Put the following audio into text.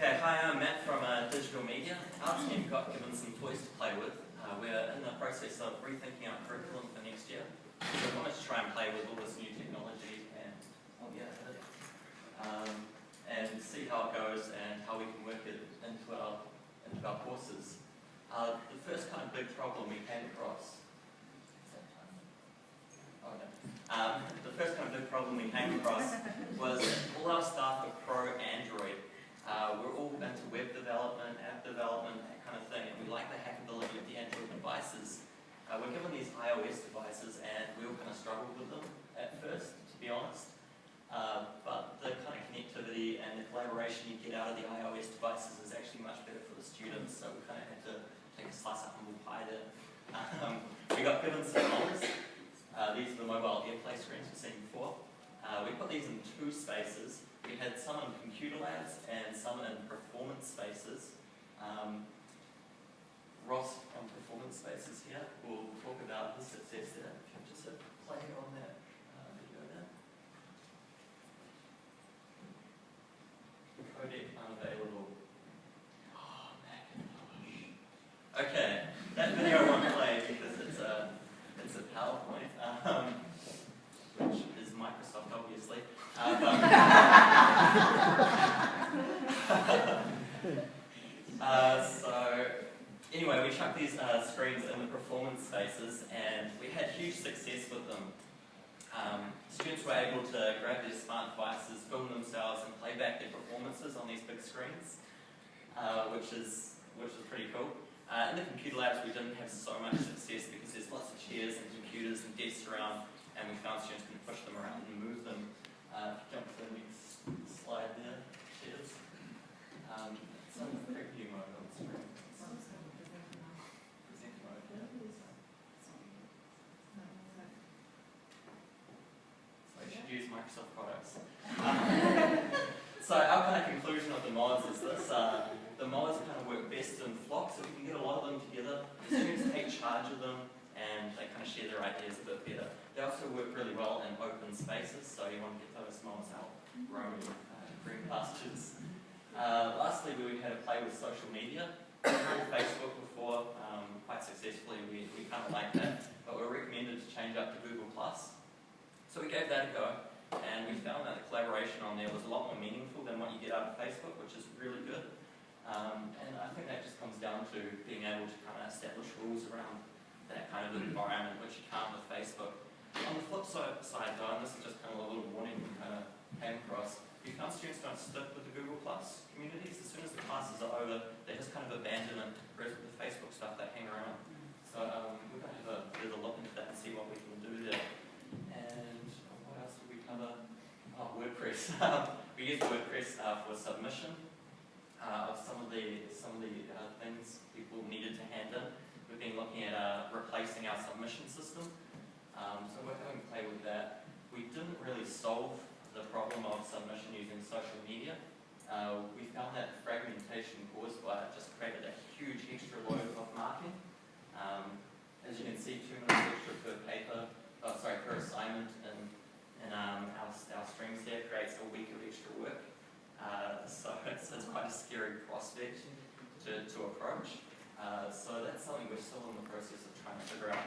Okay, hi, I'm Matt from Digital Media. Our team got given some toys to play with. We're in the process of rethinking our curriculum for next year. So we wanted to try and play with all this new technology and and see how it goes and how we can work it into our courses. The first kind of big problem we came across. The first kind of big problem we came across was all our staff are pro Android. We're all into web development, app development, that kind of thing, and we like the hackability of the Android devices. We're given these iOS devices, and we all kind of struggled with them at first, to be honest. But the kind of connectivity and the collaboration you get out of the iOS devices is actually much better for the students, so we kind of had to take a slice of humble pie there. We got given some models. These are the mobile AirPlay screens we've seen before. We put these in two spaces. We had some in computer labs and some in performance spaces. Ross from performance spaces here will talk about his success there. If you just hit play on that video there. Codec unavailable. Oh, Macintosh. Okay, that video won't play because it's a PowerPoint, which is Microsoft obviously. So anyway, we chucked these screens in the performance spaces and we had huge success with them. Students were able to grab their smart devices, film themselves and play back their performances on these big screens, which is pretty cool. In the computer labs we didn't have so much success because there's lots of chairs and computers and desks around, and we found students can push them around and move them. Jump to the next slide there, chairs. Some preview mode on the screen. Present mode, yeah. So you should use Microsoft products. So our kind of conclusion of the mods is this. The mods kind of work best in flocks, so we can get a lot of them together. The students take charge of them and they kind of share their ideas a bit better. They also work really well in open spaces, so you want to get those mods out roaming green pastures. Lastly, we had a play with social media. We tried Facebook before, quite successfully. We kind of liked that, but we were recommended to change up to Google+. So we gave that a go, and we found that the collaboration on there was a lot more meaningful than what you get out of Facebook, which is really good. And I think that just comes down to being able to kind of establish rules around that kind of environment, which you can't with Facebook. On the flip side though, and this is just kind of a little warning we kind of came across, we found students don't stick with the Google Plus communities. As soon as the classes are over, they just kind of abandon it, whereas with the Facebook stuff, they hang around. So we're going to have a bit of a look into that and see what we can do there. And what else did we cover? Oh, WordPress. We used WordPress for submission of some of the things people needed to hand in. We've been looking at replacing our submission system. So we're having to play with that. We didn't really solve the problem of submission using social media. We found that fragmentation caused by it just created a huge extra load of marking. As you can see, 2 minutes extra per paper, per assignment, and our streams there creates a week of extra work. So it's quite a scary prospect to approach. So that's something we're still in the process of trying to figure out.